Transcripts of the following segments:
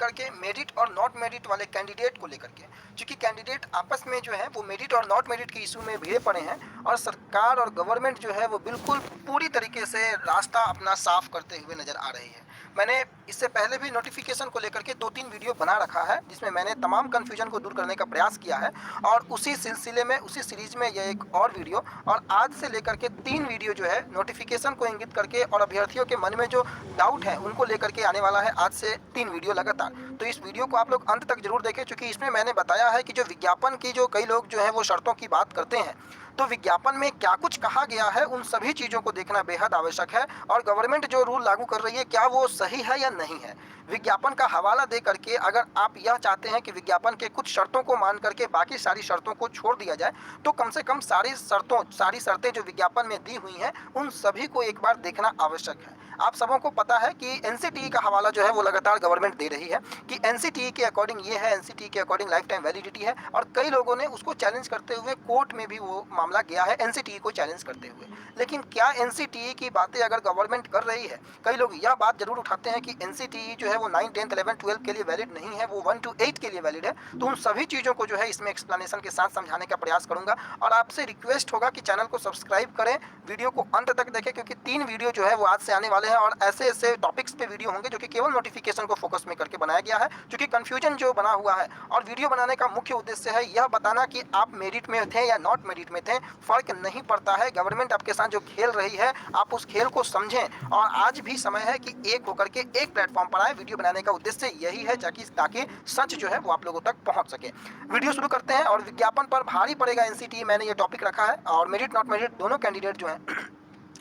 करके मेरिट और not merit वाले कैंडिडेट को लेकर के, क्योंकि कैंडिडेट आपस में जो है वो मेरिट और नॉट मेरिट के इशू में भिड़े पड़े हैं और सरकार और गवर्नमेंट जो है वो बिल्कुल पूरी तरीके से रास्ता अपना साफ करते हुए नज़र आ रही है। मैंने इससे पहले भी नोटिफिकेशन को लेकर के 2-3 वीडियो बना रखा है जिसमें मैंने तमाम कन्फ्यूजन को दूर करने का प्रयास किया है, और उसी सिलसिले में उसी सीरीज में यह एक और वीडियो और आज से लेकर के 3 वीडियो जो है नोटिफिकेशन को इंगित करके और अभ्यर्थियों के मन में जो डाउट है उनको लेकर के आने वाला है। आज से 3 वीडियो लगातार, तो इस वीडियो को आप लोग अंत तक जरूर देखें, क्योंकि इसमें मैंने बताया है कि जो विज्ञापन की जो कई लोग जो है वो शर्तों की बात करते हैं, तो विज्ञापन में क्या कुछ कहा गया है उन सभी चीज़ों को देखना बेहद आवश्यक है, और गवर्नमेंट जो रूल लागू कर रही है क्या वो सही है या नहीं है। विज्ञापन का हवाला दे करके अगर आप यह चाहते हैं कि विज्ञापन के कुछ शर्तों को मान करके बाकी सारी शर्तों को छोड़ दिया जाए, तो कम से कम सारी शर्तें जो विज्ञापन में दी हुई हैं उन सभी को एक बार देखना आवश्यक है। आप सबों को पता है कि एनसीटीई का हवाला जो है वो लगातार गवर्नमेंट दे रही है कि एनसीटीई के अकॉर्डिंग ये है, एनसीटीई के अकॉर्डिंग लाइफ टाइम वैलिडिटी है, और कई लोगों ने उसको चैलेंज करते हुए कोर्ट में भी वो मामला गया है एनसीटीई को चैलेंज करते हुए। लेकिन क्या एनसीटीई की बातें अगर गवर्नमेंट कर रही है, कई लोग यह बात जरूर उठाते हैं कि एनसीटीई जो है वो 9, 10, 11, 12 के लिए वैलिड नहीं है, वो 1 to 8 के लिए वैलिड है। तो उन सभी चीज़ों को जो है इसमें एक्सप्लेनेशन के साथ समझाने का प्रयास करूंगा, और आपसे रिक्वेस्ट होगा कि चैनल को सब्सक्राइब करें, वीडियो को अंत तक देखें, क्योंकि 3 वीडियो जो है वो आज से आने वाले हैं और ऐसे ऐसे टॉपिक्स पे वीडियो होंगे जो कि केवल नोटिफिकेशन को फोकस में करके बनाया गया है, क्योंकि कंफ्यूजन जो बना हुआ है। और वीडियो बनाने का मुख्य उद्देश्य है यह बताना कि आप मेरिट में थे या नॉट मेरिट में थे, फर्क नहीं पड़ता है। गवर्नमेंट आपके साथ जो खेल रही है आप उस खेल को समझें, और आज भी समय है कि एक होकर के एक प्लेटफॉर्म पर आए। वीडियो बनाने का उद्देश्य यही है ताकि सच जो है वो आप लोगों तक पहुंच सके। वीडियो शुरू करते हैं। और विज्ञापन पर भारी पड़ेगा एनसीटीई, मैंने ये टॉपिक रखा है, और मेरिट नॉट मेरिट दोनों कैंडिडेट जो हैं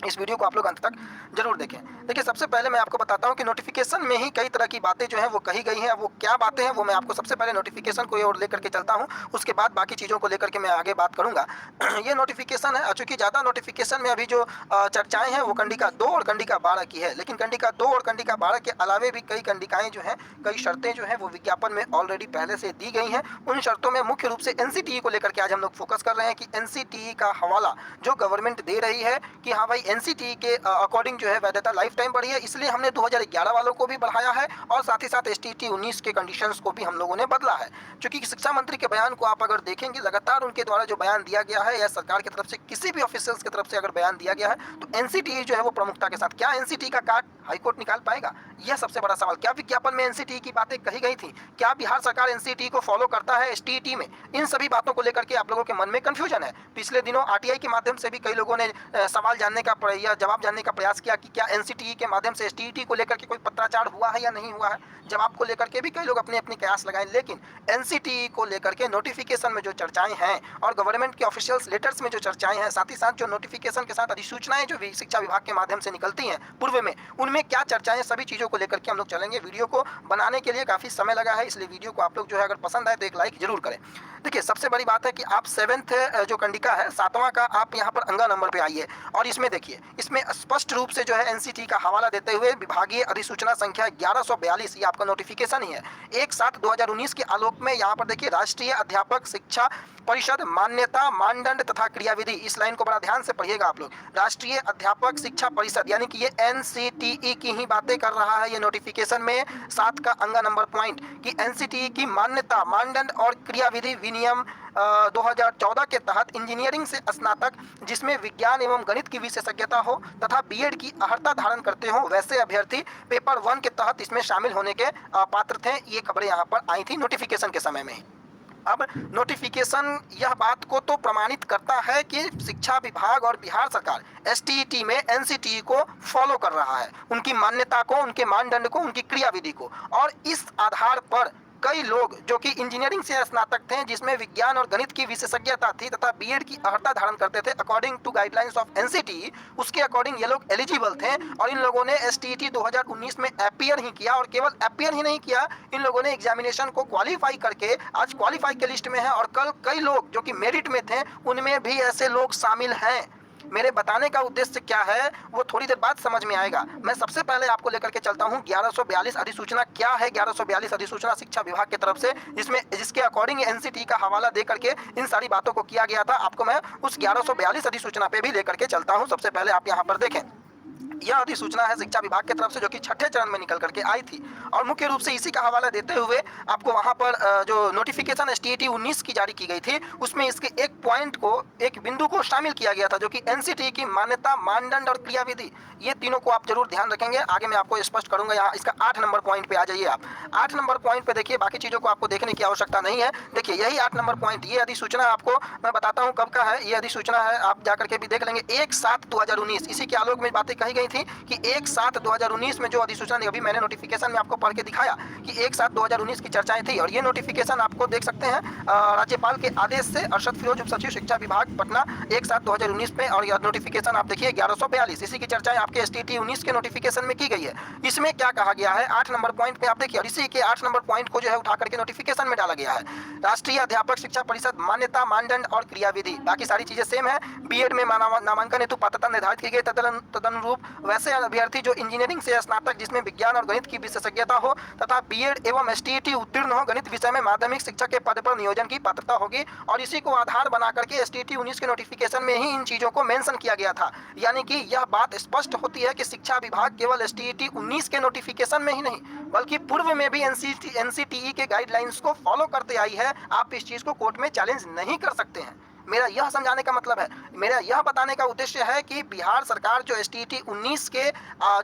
इस वीडियो को आप लोग अंत तक जरूर देखें। देखिए, सबसे पहले मैं आपको बताता हूं कि नोटिफिकेशन में ही कई तरह की बातें जो हैं वो कही गई हैं। वो क्या बातें हैं वो मैं आपको सबसे पहले नोटिफिकेशन को और लेकर के चलता हूं, उसके बाद बाकी चीज़ों को लेकर के मैं आगे बात करूंगा। ये नोटिफिकेशन है, चूँकि ज़्यादा नोटिफिकेशन में अभी जो चर्चाएँ हैं वो कंडिका 2 और कंडिका 12 की है, लेकिन कंडिका 2 और कंडिका 12 के अलावे भी कई कंडिकाएँ जो हैं, कई शर्तें जो हैं वो विज्ञापन में ऑलरेडी पहले से दी गई हैं। उन शर्तों में मुख्य रूप से एनसीटीई को लेकर के आज हम लोग फोकस कर रहे हैं कि एनसीटीई का हवाला जो गवर्नमेंट दे रही है कि हाँ भाई एनसीटीई के अकॉर्डिंग जो है वैधता लाइफ टाइम बढ़ी है, इसलिए हमने 2011 वालों को भी बढ़ाया है, और साथ ही साथ एसटीटी 19 के कंडीशंस को भी हम लोगों ने बदला है। क्योंकि शिक्षा मंत्री के बयान को आप अगर देखेंगे, लगातार उनके द्वारा जो बयान दिया गया है या सरकार की तरफ से किसी भी ऑफिशियल्स की तरफ से अगर बयान दिया गया है, तो एनसीटीई जो है वो प्रमुखता के साथ, क्या एनसीटीई का काट हाईकोर्ट निकाल पाएगा, यह सबसे बड़ा सवाल। क्या विज्ञापन में एनसीटीई की बातें कही गई थी? क्या बिहार सरकार एनसीटीई को फॉलो करता है एसटीटी में? इन सभी बातों को लेकर के आप लोगों के मन में कंफ्यूजन है। पिछले दिनों आरटीआई के माध्यम से भी कई लोगों ने सवाल जानने का या जवाब जानने का प्रयास किया कि क्या एनसीटीई के माध्यम से एसटीटी को लेकर के कोई पत्राचार हुआ है या नहीं हुआ है। जवाब को लेकर के भी कई लोग अपने अपने कयास लगाए, लेकिन एनसीटीई को लेकर के नोटिफिकेशन में जो चर्चाएं हैं और गवर्नमेंट के ऑफिशियल्स लेटर्स में जो चर्चाएं हैं, साथ ही साथ जो नोटिफिकेशन के साथ अधिसूचनाएं जो भी शिक्षा विभाग के माध्यम से निकलती हैं पूर्व में, उनमें क्या चर्चाएं, सभी चीज़ों को लेकर के हम लोग चलेंगे। वीडियो को बनाने के लिए काफ़ी समय लगा है, इसलिए वीडियो को आप लोग जो है अगर पसंद आए तो एक लाइक जरूर करें। देखिए, सबसे बड़ी बात है कि आप 7th जो कंडिका है, 7वां का आप यहाँ पर अंगा नंबर पे आइए, और इसमें देखिए, इसमें स्पष्ट रूप से जो है एनसीटीई का हवाला देते हुए विभागीय अधिसूचना संख्या 1142, ये आपका नोटिफिकेशन ही है, 1/7/2019 के आलोक में यहाँ पर देखिए, राष्ट्रीय अध्यापक शिक्षा परिषद मान्यता मानदंड तथा क्रियाविधि, इस लाइन को बड़ा ध्यान से पढ़िएगा आप लोग। राष्ट्रीय अध्यापक शिक्षा परिषद यानी कि ये एनसीटीई की ही बातें कर रहा है ये नोटिफिकेशन में 7 का अंगा नंबर पॉइंट, कि एनसीटीई की मान्यता मानदंड और क्रियाविधि विनियम 2014 के तहत इंजीनियरिंग से स्नातक जिसमें विज्ञान एवं गणित की विशेषज्ञता हो तथा बीएड की अर्हता धारण करते हो, वैसे अभ्यर्थी पेपर 1 के तहत इसमें शामिल होने के पात्र थे। ये खबरें यहाँ पर आई थी नोटिफिकेशन के समय में ही। अब नोटिफिकेशन यह बात को तो प्रमाणित करता है कि शिक्षा विभाग और बिहार सरकार एसटीईटी में एनसीटीई को फॉलो कर रहा है, उनकी मान्यता को, उनके मानदंड को, उनकी क्रियाविधि को। और इस आधार पर कई लोग जो कि इंजीनियरिंग से स्नातक थे जिसमें विज्ञान और गणित की विशेषज्ञता थी तथा बीएड की अर्हता धारण करते थे according to guidelines of NCTE, उसके अकॉर्डिंग ये लोग एलिजिबल थे, और इन लोगों ने एसटीईटी 2019 में अपीयर ही किया, और केवल अपीयर ही नहीं किया, इन लोगों ने एग्जामिनेशन को क्वालिफाई करके आज क्वालिफाई के लिस्ट में है, और कल कई लोग जो कि मेरिट में थे उनमें भी ऐसे लोग शामिल हैं। मेरे बताने का उद्देश्य क्या है वो थोड़ी देर बाद समझ में आएगा। मैं सबसे पहले आपको लेकर के चलता हूं 1142 अधिसूचना क्या है। 1142 अधिसूचना शिक्षा विभाग की तरफ से जिसके अकॉर्डिंग एनसीटीई का हवाला दे करके इन सारी बातों को किया गया था, आपको मैं उस 1142 अधिसूचना पे भी लेकर के चलता हूं। सबसे पहले आप यहां पर देखें, यह अधिसूचना है शिक्षा विभाग की तरफ से, जो कि छठे चरण में निकल करके आई थी। और मुख्य रूप से इसी का हवाला देते हुए आपको वहाँ पर जो नोटिफिकेशन एसटीईटी 19 की जारी की गई थी, उसमें इसके एक पॉइंट को, एक बिंदु को शामिल किया गया था, जो कि एनसीटीई की मान्यता, मानदंड और क्रियाविधि, ये तीनों को आप जरूर ध्यान रखेंगे। आगे मैं आपको स्पष्ट करूंगा। यहाँ इसका 8 नंबर पॉइंट पे आ जाइए आप। 8 नंबर पॉइंट पे देखिए, बाकी चीज़ों को आपको देखने की आवश्यकता नहीं है। देखिए यही 8 नंबर पॉइंट, ये अधिसूचना आपको मैं बताता हूँ कब का है। ये अधिसूचना है, आप जाकर के भी देख लेंगे, 1/7/2019। इसी के आलोक में बातें कही गई थी कि 1/7/2019 में जो अधिसूचना, अभी मैंने नोटिफिकेशन में आपको पढ़ के दिखाया कि 1/7/2019 की चर्चाएं थी। और ये नोटिफिकेशन आपको देख सकते हैं राज्यपाल के आदेश से अरशद फिरोज, उप सचिव शिक्षा विभाग पटना, 1/7/2019 में। और यह नोटिफिकेशन आप देखिए 1142, इसी की चर्चाएं आपके एसटीईटी 19 के नोटिफिकेशन में की गई है। इसमें क्या कहा गया है 8 नंबर पॉइंट पे आप देखिए, और इसी के 8 नंबर पॉइंट को जो है उठा करके नोटिफिकेशन में डाला गया है। राष्ट्रीय अध्यापक शिक्षा परिषद मान्यता, मानदंड और क्रियाविधि, बाकी सारी चीजें सेम है। बीएड में नामांकन हेतु पात्रता निर्धारित की गई, तदनुरूप वैसे अभ्यर्थी जो इंजीनियरिंग से स्नातक जिसमें विज्ञान और गणित की विशेषज्ञता हो तथा बीएड एवं एसटीईटी उत्तीर्ण हो, गणित विषय में माध्यमिक शिक्षक के पद पर नियोजन की पात्रता होगी। और इसी को आधार बना करके एसटीईटी 19 के नोटिफिकेशन में ही इन चीजों को मेंशन किया गया था। यानी कि यह बात स्पष्ट होती है कि शिक्षा विभाग केवल एसटीईटी 19 के नोटिफिकेशन में ही नहीं, बल्कि पूर्व में भी एनसीटीई के गाइडलाइंस को फॉलो करते आई है। आप इस चीज को कोर्ट में चैलेंज नहीं कर सकते हैं। मेरा यह समझाने का मतलब है, मेरा यह बताने का उद्देश्य है कि बिहार सरकार जो एसटीईटी 19 के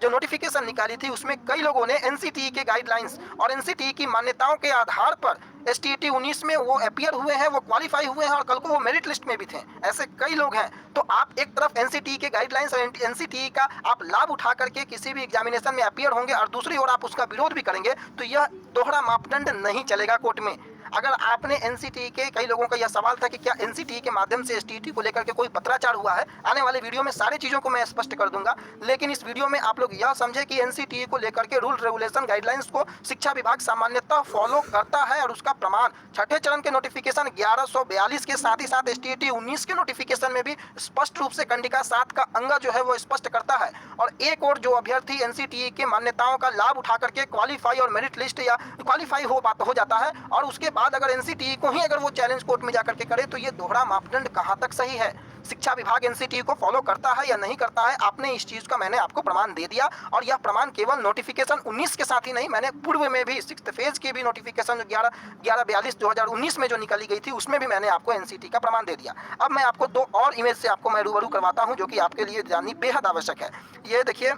जो नोटिफिकेशन निकाली थी, उसमें कई लोगों ने एनसीटीई के गाइडलाइंस और एनसीटीई की मान्यताओं के आधार पर एसटीईटी 19 में वो अपीयर हुए हैं, वो क्वालिफाई हुए हैं और कल को वो मेरिट लिस्ट में भी थे। ऐसे कई लोग हैं। तो आप एक तरफ एनसीटीई के गाइडलाइंस और एनसीटीई का आप लाभ उठा करके किसी भी एग्जामिनेशन में अपीयर होंगे और दूसरी ओर आप उसका विरोध भी करेंगे, तो यह दोहरा मापदंड नहीं चलेगा कोर्ट में। अगर आपने एनसीटीई के, कई लोगों का यह सवाल था कि क्या एनसीटीई के माध्यम से एसटीईटी को लेकर के कोई पत्राचार हुआ है, आने वाले वीडियो में सारी चीज़ों को मैं स्पष्ट कर दूंगा। लेकिन इस वीडियो में आप लोग यह समझे कि एनसीटीई को लेकर के रूल रेगुलेशन गाइडलाइंस को शिक्षा विभाग सामान्यतः फॉलो करता है और उसका प्रमाण छठे चरण के नोटिफिकेशन 1142 के साथ ही साथ एसटीईटी 19 के नोटिफिकेशन में भी स्पष्ट रूप से कंडिका 7 का अंग जो है वो स्पष्ट करता है। और एक और जो अभ्यर्थी एनसीटीई के मान्यताओं का लाभ उठा करके क्वालिफाई और मेरिट लिस्ट या क्वालिफाई हो जाता है और उसके बाद अगर एनसीटीई को ही अगर वो चैलेंज कोर्ट में जाकर के करे, तो ये दोहरा मापदंड कहां तक सही है? शिक्षा विभाग एनसीटीई को फॉलो करता है या नहीं करता है? आपने इस चीज का मैंने आपको प्रमाण दे दिया। और यह प्रमाण केवल नोटिफिकेशन 19 के साथ ही नहीं, मैंने पूर्व में भी 6th फेज की भी नोटिफिकेशन 1142 2019 में जो निकाली गई थी, उसमें भी मैंने आपको एनसीटीई का प्रमाण दे दिया। अब मैं आपको 2 और इमेज से आपको मैं रूबरू करवाता हूं, जो कि आपके लिए जाननी बेहद आवश्यक है। ये देखिए,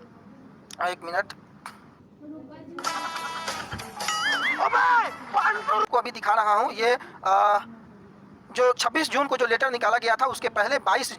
1 मिनट को अभी दिखा रहा हूं। ये जो 26 जून को जो लेटर निकाला गया था, उसके पहले 22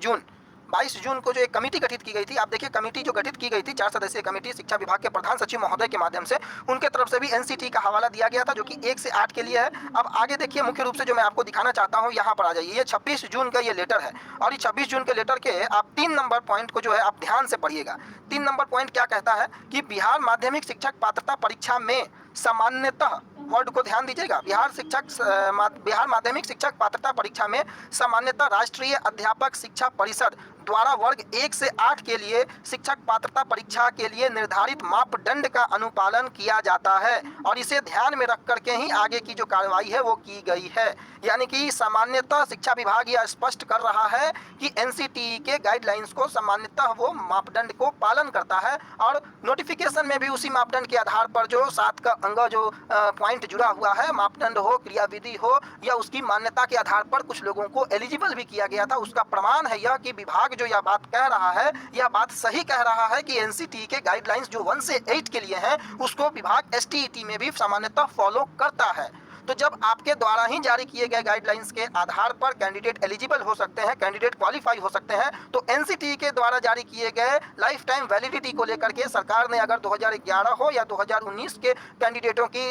जून को जो एक कमेटी गठित की गई थी, आप देखिए कमेटी जो गठित की गई थी, 4 सदस्यीय कमेटी शिक्षा विभाग के प्रधान सचिव महोदय के माध्यम से, उनके तरफ से भी एनसीटीई का हवाला दिया गया था, जो कि 1 से 8 के लिए है। अब आगे देखिए, मुख्य रूप से जो मैं आपको दिखाना चाहता हूं, यहाँ पर आ जाइए। ये 26 जून का ये लेटर है और ये 26 जून के लेटर के आप 3 नंबर पॉइंट को जो है आप ध्यान से पढ़िएगा। 3 नंबर पॉइंट क्या कहता है कि बिहार माध्यमिक शिक्षक पात्रता परीक्षा में सामान्यतः, वर्ड को ध्यान दीजिएगा, बिहार माध्यमिक शिक्षक पात्रता परीक्षा में सामान्यतः राष्ट्रीय अध्यापक शिक्षा परिषद द्वारा वर्ग 1 से 8 के लिए शिक्षक पात्रता परीक्षा के लिए निर्धारित मापदंड का अनुपालन किया जाता है और इसे ध्यान में रख करके ही आगे की जो कार्रवाई है वो की गई है। यानी कि सामान्यतः शिक्षा विभाग यह स्पष्ट कर रहा है कि एनसीटीई के गाइडलाइंस को सामान्यतः वो मापदंड को पालन करता है और नोटिफिकेशन में भी उसी मापदंड के आधार पर जो 7 का अंग जो पॉइंट जुड़ा हुआ है, मापदंड हो, क्रियाविधि हो या उसकी मान्यता के आधार पर कुछ लोगों को एलिजिबल भी किया गया था। उसका प्रमाण है यह कि विभाग जो यह बात कह रहा है, यह बात सही कह रहा है कि एनसीटीई के गाइडलाइंस जो 1 से 8 के लिए हैं, उसको विभाग एसटीईटी में भी सामान्यतः फॉलो करता है। तो जब आपके द्वारा ही जारी किए गए गाइडलाइंस के आधार पर कैंडिडेट एलिजिबल हो सकते हैं, कैंडिडेट क्वालिफाई हो सकते हैं, तो एनसीटीई के द्वारा जारी किए गए लाइफ टाइम वैलिडिटी को लेकर के सरकार ने अगर 2011 हो या 2019 के कैंडिडेटों की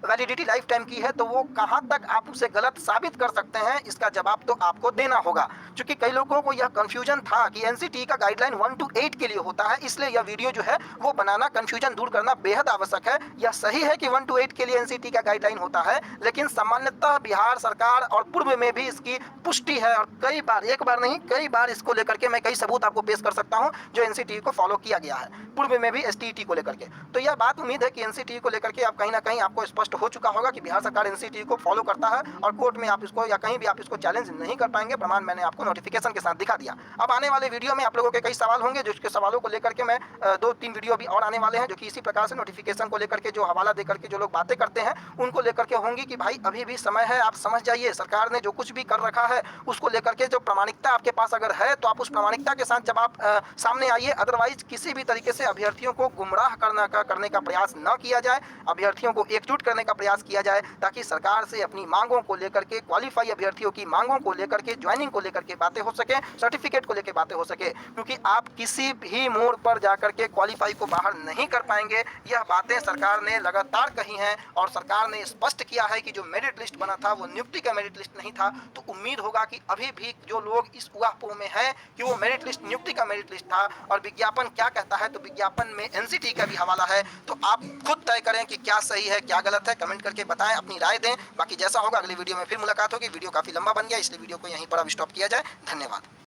वैलिडिटी लाइफ टाइम की है, तो वो कहां तक आप उसे गलत साबित कर सकते हैं, इसका जवाब तो आपको देना होगा। क्योंकि कई लोगों को यह कंफ्यूजन था कि एनसीटीई का गाइडलाइन 1 to 8 के लिए होता है, इसलिए यह वीडियो जो है वो बनाना, कंफ्यूजन दूर करना बेहद आवश्यक है। यह सही है कि 1 to 8 के लिए एनसीटीई का गाइडलाइन होता है, लेकिन सामान्यतः बिहार सरकार और पूर्व में भी इसकी पुष्टि है और कई बार, एक बार नहीं कई बार इसको लेकर के मैं कई सबूत आपको पेश कर सकता हूं जो एनसीटीई को फॉलो किया गया है, पूर्व में भी एसटीईटी को लेकर के। तो यह बात उम्मीद है कि एनसीटीई को लेकर के आप कहीं ना कहीं आपको स्पष्ट हो चुका होगा कि बिहार सरकार एनसीटीई को फॉलो करता है और कोर्ट में आप इसको या कहीं भी आप इसको चैलेंज नहीं कर पाएंगे। प्रमाण मैंने आपको नोटिफिकेशन के साथ दिखा दिया। अब आने वाले वीडियो में आप लोगों के कई सवाल होंगे, जो इसके सवालों को लेकर के मैं 2-3 वीडियो भी और आने वाले हैं जो कि इसी प्रकार से नोटिफिकेशन को लेकर के जो हवाला देकर के जो लोग बातें करते हैं उनको लेकर के होंगी कि भाई अभी भी समय है, आप समझ जाइए। सरकार ने जो कुछ भी कर रखा है उसको लेकर के जो प्रामाणिकता आपके पास अगर है तो आप उस प्रामाणिकता के साथ जब आप सामने आइए। अदरवाइज किसी भी तरीके से अभ्यर्थियों को गुमराह करने का प्रयास न किया जाए, अभ्यर्थियों को एकजुट करने का प्रयास किया जाए ताकि सरकार से अपनी मांगों को लेकर के, क्वालिफाई अभ्यर्थियों की मांगों को लेकर के, ज्वाइनिंग को लेकर के बातें हो सके, सर्टिफिकेट को लेकर बातें हो सके। क्योंकि आप किसी भी मोड़ पर जाकर के क्वालिफाई को बाहर नहीं कर पाएंगे। यह बातें सरकार ने लगातार कही हैं और सरकार ने स्पष्ट किया है कि जो मेरिट लिस्ट बना था वो नियुक्ति का मेरिट लिस्ट नहीं था। तो उम्मीद होगा कि अभी भी जो लोग इस उहापोह में हैं कि वो मेरिट लिस्ट नियुक्ति का मेरिट लिस्ट था और विज्ञापन क्या कहता है, तो विज्ञापन में एनसीटीई का भी हवाला है। तो आप खुद तय करें कि क्या सही है क्या गलत है, कमेंट करके बताएं, अपनी राय दें। बाकी जैसा होगा अगली वीडियो में फिर मुलाकात होगी। वीडियो काफी लंबा बन गया इसलिए वीडियो को यहीं पर अब स्टॉप किया जाए। धन्यवाद।